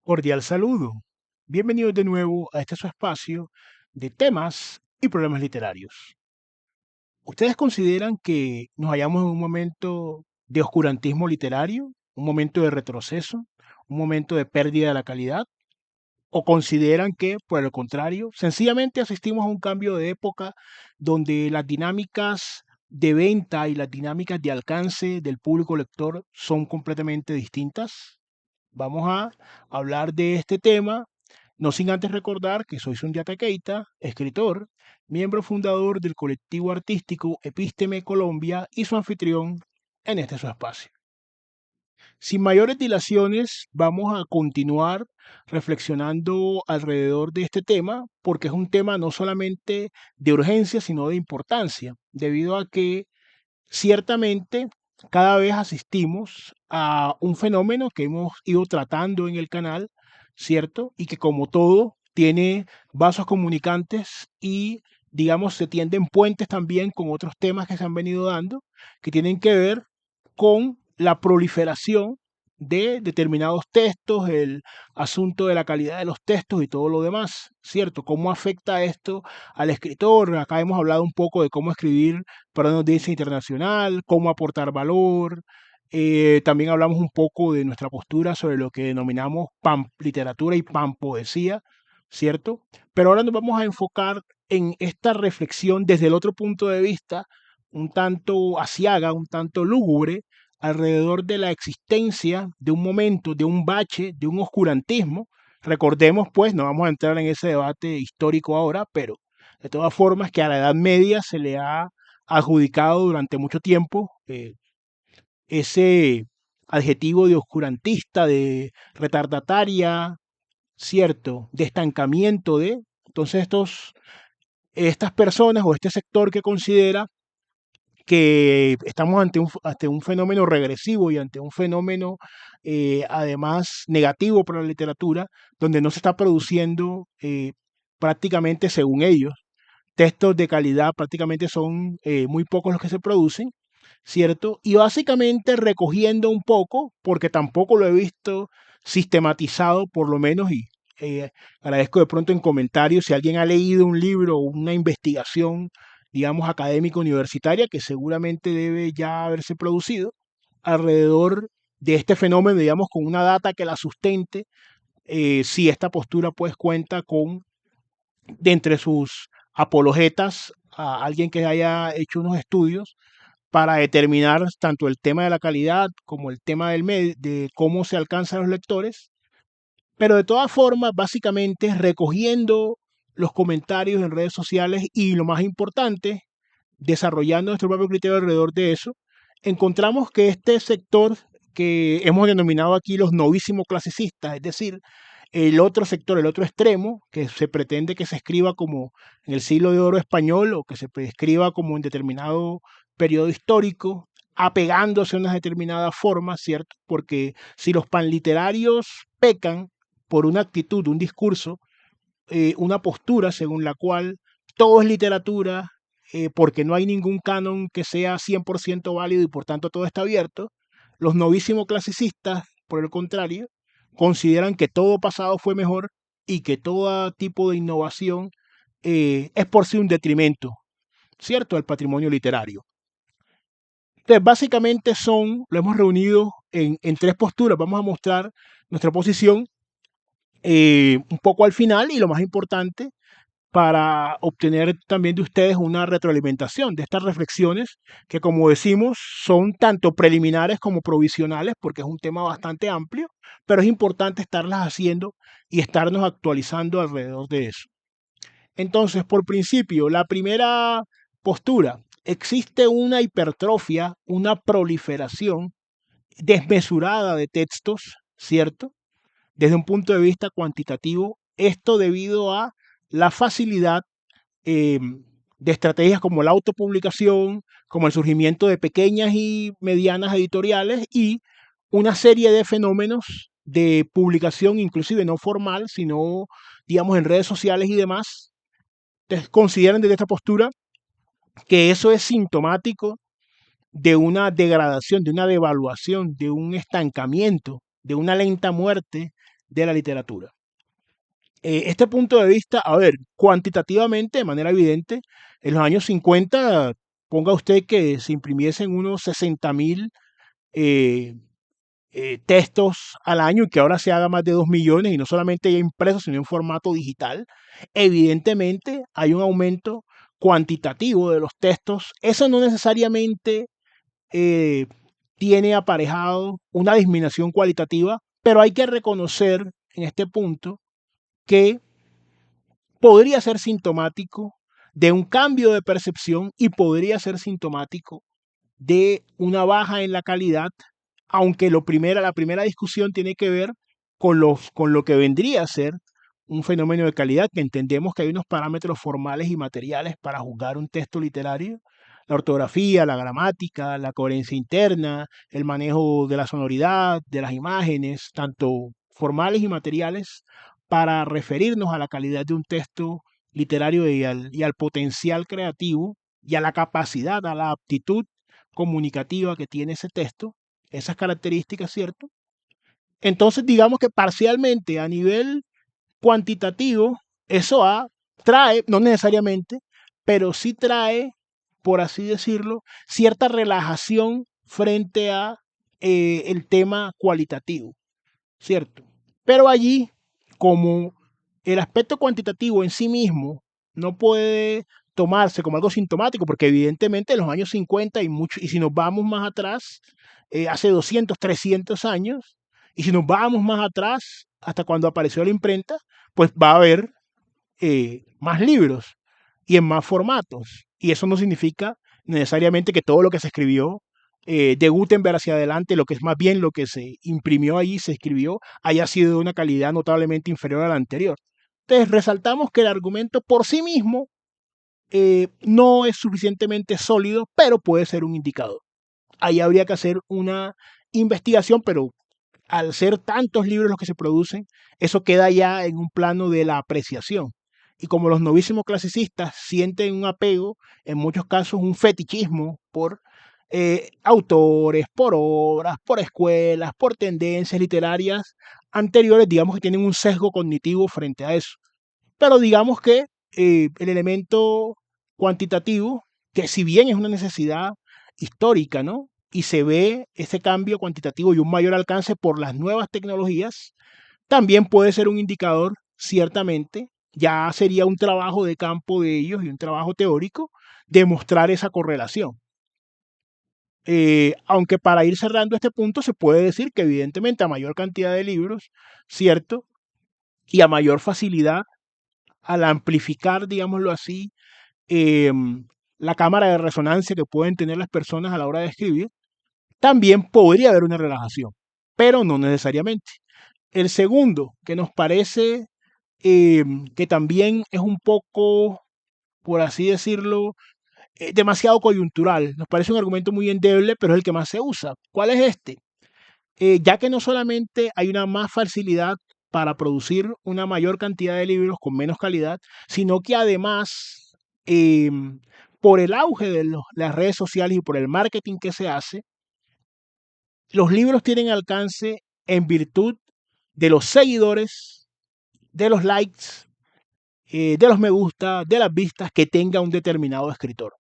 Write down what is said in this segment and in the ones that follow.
Cordial saludo. Bienvenidos de nuevo a este su espacio de temas y problemas literarios. ¿Ustedes consideran que nos hallamos en un momento de oscurantismo literario, un momento de retroceso, un momento de pérdida de la calidad? ¿O consideran que, por el contrario, sencillamente asistimos a un cambio de época donde las dinámicas de venta y las dinámicas de alcance del público lector son completamente distintas? Vamos a hablar de este tema, no sin antes recordar que soy Sundiata Keita, escritor, miembro fundador del colectivo artístico Epísteme Colombia y su anfitrión en este su espacio. Sin mayores dilaciones, vamos a continuar reflexionando alrededor de este tema, porque es un tema no solamente de urgencia, sino de importancia, debido a que ciertamente, cada vez asistimos a un fenómeno que hemos ido tratando en el canal, ¿cierto? Y que como todo tiene vasos comunicantes y, digamos, se tienden puentes también con otros temas que se han venido dando, que tienen que ver con la proliferación de determinados textos, el asunto de la calidad de los textos y todo lo demás, ¿cierto? ¿Cómo afecta esto al escritor? Acá hemos hablado un poco de cómo escribir para una audiencia internacional, cómo aportar valor. También hablamos un poco de nuestra postura sobre lo que denominamos pan literatura y pan poesía, ¿cierto? Pero ahora nos vamos a enfocar en esta reflexión desde el otro punto de vista, un tanto aciaga, un tanto lúgubre, alrededor de la existencia de un momento, de un bache, de un oscurantismo. Recordemos, pues, no vamos a entrar en ese debate histórico ahora, pero de todas formas que a la Edad Media se le ha adjudicado durante mucho tiempo ese adjetivo de oscurantista, de retardataria, cierto, de estancamiento de. Entonces estas personas o este sector que considera que estamos ante un fenómeno regresivo y ante un fenómeno además negativo para la literatura, donde no se está produciendo prácticamente, según ellos, textos de calidad, prácticamente son muy pocos los que se producen, ¿cierto? Y básicamente recogiendo un poco, porque tampoco lo he visto sistematizado por lo menos, y agradezco de pronto en comentarios si alguien ha leído un libro o una investigación, digamos, académica universitaria, que seguramente debe ya haberse producido alrededor de este fenómeno, digamos, con una data que la sustente, si esta postura pues cuenta con, de entre sus apologetas, a alguien que haya hecho unos estudios para determinar tanto el tema de la calidad como el tema de cómo se alcanzan los lectores, pero de todas formas, básicamente recogiendo los comentarios en redes sociales y lo más importante, desarrollando nuestro propio criterio alrededor de eso, encontramos que este sector que hemos denominado aquí los novísimos clasicistas, es decir, el otro sector, el otro extremo, que se pretende que se escriba como en el siglo de oro español o que se escriba como en determinado periodo histórico, apegándose a unas determinadas formas, ¿cierto? Porque si los panliterarios pecan por una actitud, un discurso, una postura según la cual todo es literatura, porque no hay ningún canon que sea 100% válido y por tanto todo está abierto, los novísimos clasicistas, por el contrario, consideran que todo pasado fue mejor y que todo tipo de innovación es por sí un detrimento, ¿cierto?, al patrimonio literario. Entonces, básicamente lo hemos reunido en tres posturas. Vamos a mostrar nuestra posición un poco al final y lo más importante, para obtener también de ustedes una retroalimentación de estas reflexiones que, como decimos, son tanto preliminares como provisionales, porque es un tema bastante amplio, pero es importante estarlas haciendo y estarnos actualizando alrededor de eso. Entonces, por principio, la primera postura: existe una hipertrofia, una proliferación desmesurada de textos, ¿cierto? Desde un punto de vista cuantitativo, esto debido a la facilidad eh, de estrategias como la autopublicación, como el surgimiento de pequeñas y medianas editoriales y una serie de fenómenos de publicación, inclusive no formal, sino, digamos, en redes sociales y demás. Entonces, consideran desde esta postura que eso es sintomático de una degradación, de una devaluación, de un estancamiento, de una lenta muerte de la literatura. Este punto de vista, a ver, cuantitativamente, de manera evidente, en los años 50, ponga usted que se imprimiesen unos 60.000 textos al año y que ahora se haga más de 2 millones y no solamente ya impresos, sino en formato digital, evidentemente hay un aumento cuantitativo de los textos. Eso no necesariamente eh, tiene aparejado una disminución cualitativa, pero hay que reconocer en este punto que podría ser sintomático de un cambio de percepción y podría ser sintomático de una baja en la calidad, aunque la primera discusión tiene que ver con lo que vendría a ser un fenómeno de calidad, que entendemos que hay unos parámetros formales y materiales para juzgar un texto literario: la ortografía, la gramática, la coherencia interna, el manejo de la sonoridad, de las imágenes, tanto formales y materiales, para referirnos a la calidad de un texto literario y al potencial creativo y a la capacidad, a la aptitud comunicativa que tiene ese texto, esas características, ¿cierto? Entonces, digamos que parcialmente a nivel cuantitativo, trae, no necesariamente, pero sí trae, por así decirlo, cierta relajación frente a el tema cualitativo, ¿cierto? Pero allí, como el aspecto cuantitativo en sí mismo no puede tomarse como algo sintomático, porque evidentemente en los años 50 y si nos vamos más atrás, hace 200, 300 años, y si nos vamos más atrás, hasta cuando apareció la imprenta, pues va a haber más libros y en más formatos. Y eso no significa necesariamente que todo lo que se escribió de Gutenberg hacia adelante, lo que es más bien lo que se imprimió allí, se escribió, haya sido de una calidad notablemente inferior a la anterior. Entonces, resaltamos que el argumento por sí mismo no es suficientemente sólido, pero puede ser un indicador. Ahí habría que hacer una investigación, pero al ser tantos libros los que se producen, eso queda ya en un plano de la apreciación. Y como los novísimos clasicistas sienten un apego, en muchos casos un fetichismo por autores, por obras, por escuelas, por tendencias literarias anteriores, digamos que tienen un sesgo cognitivo frente a eso. Pero digamos que el elemento cuantitativo, que si bien es una necesidad histórica, ¿no? Y se ve ese cambio cuantitativo y un mayor alcance por las nuevas tecnologías, también puede ser un indicador, ciertamente, ya sería un trabajo de campo de ellos y un trabajo teórico, demostrar esa correlación. Aunque para ir cerrando este punto se puede decir que evidentemente a mayor cantidad de libros, ¿cierto? Y a mayor facilidad al amplificar, digámoslo así, eh, la cámara de resonancia que pueden tener las personas a la hora de escribir, también podría haber una relajación, pero no necesariamente. El segundo, que nos parece que también es un poco, por así decirlo, demasiado coyuntural, nos parece un argumento muy endeble, pero es el que más se usa. ¿Cuál es este? Ya que no solamente hay una más facilidad para producir una mayor cantidad de libros con menos calidad, sino que además, eh, por el auge de las redes sociales y por el marketing que se hace, los libros tienen alcance en virtud de los seguidores, de los likes, de los me gusta, de las vistas que tenga un determinado escritor.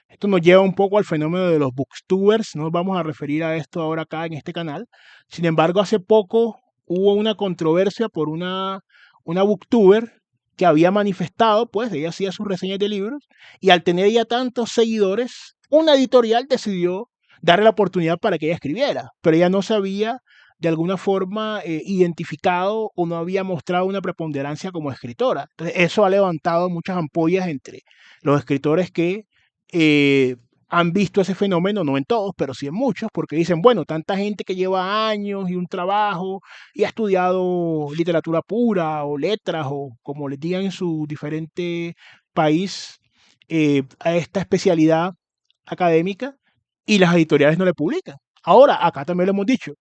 Esto nos lleva un poco al fenómeno de los booktubers, no nos vamos a referir a esto ahora acá en este canal. Sin embargo, hace poco hubo una controversia por una booktuber que había manifestado, pues ella hacía sus reseñas de libros y al tener ya tantos seguidores, una editorial decidió darle la oportunidad para que ella escribiera, pero ella no se había de alguna forma identificado o no había mostrado una preponderancia como escritora. Entonces, eso ha levantado muchas ampollas entre los escritores que eh, han visto ese fenómeno, no en todos, pero sí en muchos, porque dicen, bueno, tanta gente que lleva años y un trabajo y ha estudiado literatura pura o letras o como les digan en su diferente país, a esta especialidad académica y las editoriales no le publican. Ahora, acá también lo hemos dicho.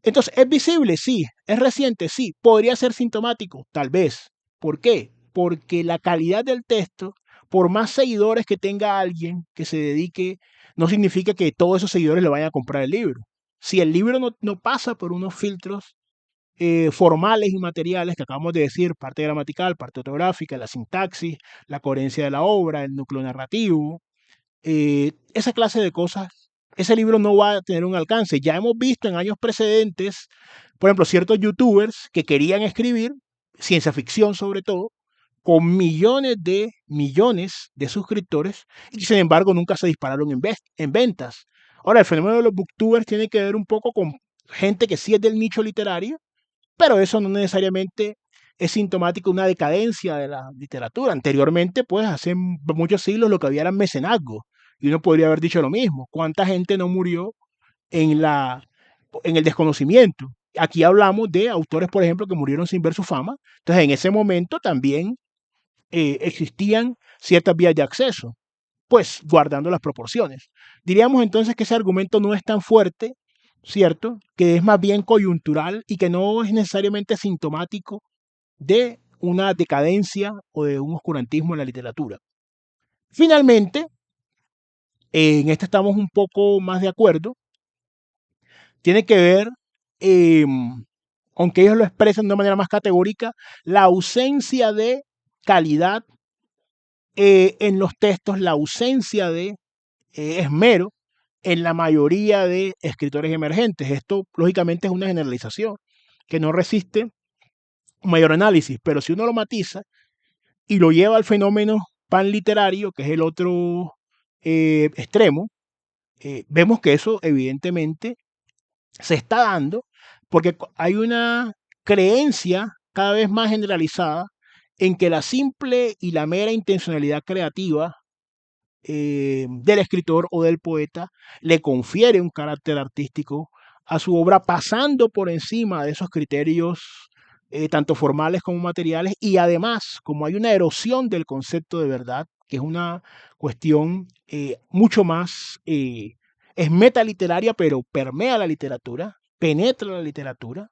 Entonces, ¿es visible? Sí. ¿Es reciente? Sí. ¿Podría ser sintomático? Tal vez. ¿Por qué? Porque la calidad del texto, por más seguidores que tenga alguien que se dedique, no significa que todos esos seguidores le vayan a comprar el libro. Si el libro no pasa por unos filtros formales y materiales que acabamos de decir, parte gramatical, parte ortográfica, la sintaxis, la coherencia de la obra, el núcleo narrativo, esa clase de cosas, ese libro no va a tener un alcance. Ya hemos visto en años precedentes, por ejemplo, ciertos youtubers que querían escribir, ciencia ficción sobre todo, con millones de suscriptores y sin embargo nunca se dispararon en ventas. Ahora, el fenómeno de los booktubers tiene que ver un poco con gente que sí es del nicho literario, pero eso no necesariamente es sintomático de una decadencia de la literatura. Anteriormente, pues, hace muchos siglos lo que había era mecenazgo. Y uno podría haber dicho lo mismo. ¿Cuánta gente no murió en, en el desconocimiento? Aquí hablamos de autores, por ejemplo, que murieron sin ver su fama. Entonces, en ese momento también existían ciertas vías de acceso, pues guardando las proporciones. Diríamos entonces que ese argumento no es tan fuerte, ¿cierto? Que es más bien coyuntural y que no es necesariamente sintomático de una decadencia o de un oscurantismo en la literatura. Finalmente, en este estamos un poco más de acuerdo, tiene que ver, eh, aunque ellos lo expresan de una manera más categórica, la ausencia de calidad en los textos, la ausencia de esmero en la mayoría de escritores emergentes. Esto, lógicamente, es una generalización que no resiste mayor análisis, pero si uno lo matiza y lo lleva al fenómeno pan literario, que es el otro extremo, vemos que eso evidentemente se está dando porque hay una creencia cada vez más generalizada en que la simple y la mera intencionalidad creativa del escritor o del poeta le confiere un carácter artístico a su obra, pasando por encima de esos criterios tanto formales como materiales, y además, como hay una erosión del concepto de verdad, que es una cuestión mucho más, es metaliteraria, pero permea la literatura, penetra la literatura,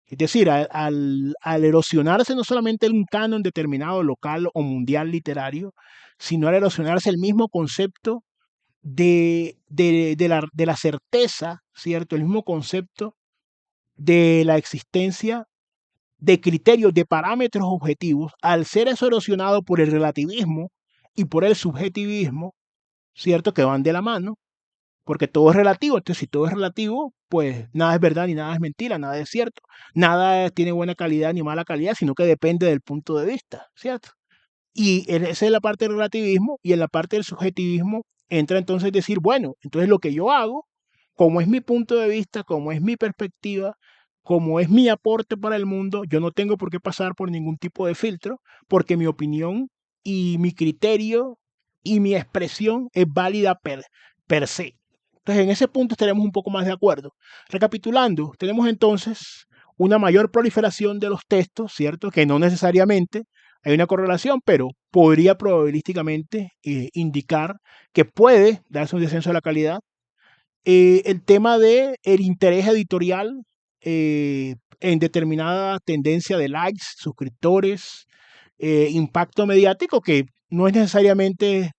es decir, al erosionarse no solamente un canon determinado local o mundial literario, sino al erosionarse el mismo concepto de la certeza, ¿cierto? El mismo concepto de la existencia de criterios, de parámetros objetivos, al ser eso erosionado por el relativismo y por el subjetivismo, ¿cierto? Que van de la mano, porque todo es relativo. Entonces, si todo es relativo, pues nada es verdad ni nada es mentira, nada es cierto, nada tiene buena calidad ni mala calidad, sino que depende del punto de vista, ¿cierto? Y esa es la parte del relativismo, y en la parte del subjetivismo entra entonces decir, bueno, entonces lo que yo hago, como es mi punto de vista, como es mi perspectiva, como es mi aporte para el mundo, yo no tengo por qué pasar por ningún tipo de filtro, porque mi opinión y mi criterio y mi expresión es válida per se. Entonces, en ese punto estaremos un poco más de acuerdo. Recapitulando, tenemos entonces una mayor proliferación de los textos, ¿cierto? Que no necesariamente hay una correlación, pero podría probabilísticamente indicar que puede darse un descenso de la calidad. El tema de el interés editorial en determinada tendencia de likes, suscriptores, impacto mediático que no es necesariamente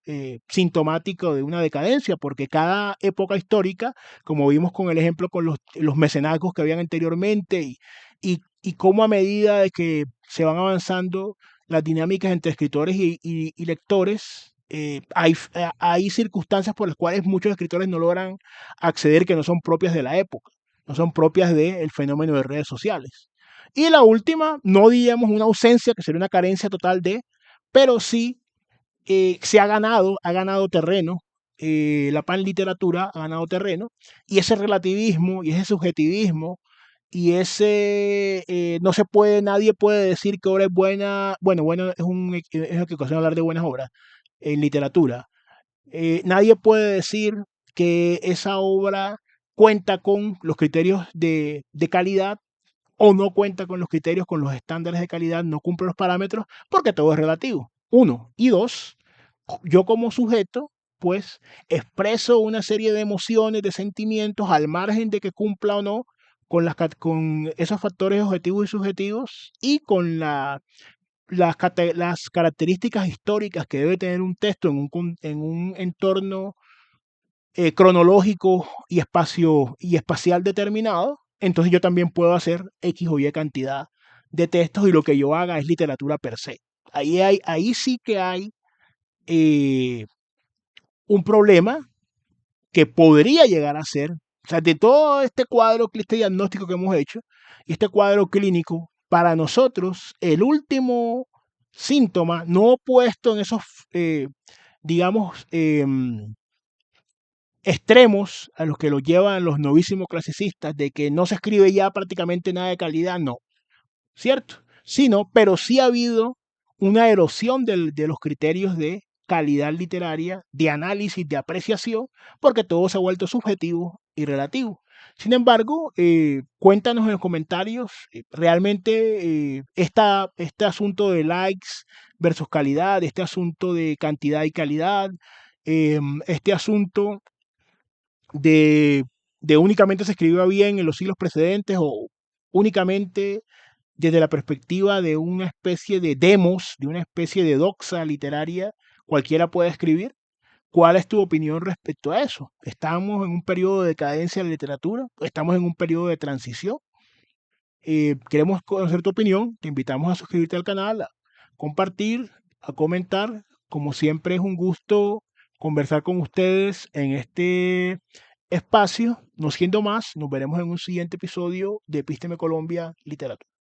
sintomático de una decadencia, porque cada época histórica, como vimos con el ejemplo con los mecenazgos que habían anteriormente, y cómo a medida de que se van avanzando las dinámicas entre escritores y lectores, hay circunstancias por las cuales muchos escritores no logran acceder que no son propias de la época, no son propias del fenómeno de redes sociales. Y la última, no diríamos una ausencia, que sería una carencia total de, pero sí se ha ganado terreno, la panliteratura ha ganado terreno, y ese relativismo y ese subjetivismo y ese no se puede, nadie puede decir que obra es buena, bueno, es una equivocación hablar de buenas obras en literatura. Nadie puede decir que esa obra cuenta con los criterios de calidad o no cuenta con los criterios, con los estándares de calidad, no cumple los parámetros, porque todo es relativo. Uno. Y dos, yo como sujeto, pues expreso una serie de emociones, de sentimientos, al margen de que cumpla o no con esos factores objetivos y subjetivos y con las características históricas que debe tener un texto en un entorno cronológico y espacial determinado, entonces yo también puedo hacer X o Y cantidad de textos y lo que yo haga es literatura per se. Ahí sí que hay eh, un problema que podría llegar a ser, o sea, de todo este cuadro, este diagnóstico que hemos hecho, y este cuadro clínico, para nosotros, el último síntoma, no puesto en esos, digamos, extremos a los que lo llevan los novísimos clasicistas, de que no se escribe ya prácticamente nada de calidad, no, ¿cierto? Sino, pero sí ha habido una erosión de los criterios de calidad literaria, de análisis, de apreciación, porque todo se ha vuelto subjetivo y relativo. Sin embargo, cuéntanos en los comentarios realmente este asunto de likes versus calidad, este asunto de cantidad y calidad, este asunto de, de únicamente se escribió bien en los siglos precedentes o únicamente desde la perspectiva de una especie de demos, de una especie de doxa literaria, cualquiera puede escribir. ¿Cuál es tu opinión respecto a eso? ¿Estamos en un periodo de decadencia de la literatura? ¿Estamos en un periodo de transición? Queremos conocer tu opinión. Te invitamos a suscribirte al canal, a compartir, a comentar. Como siempre es un gusto conversar con ustedes en este espacio. No siendo más, nos veremos en un siguiente episodio de Epísteme Colombia Literatura.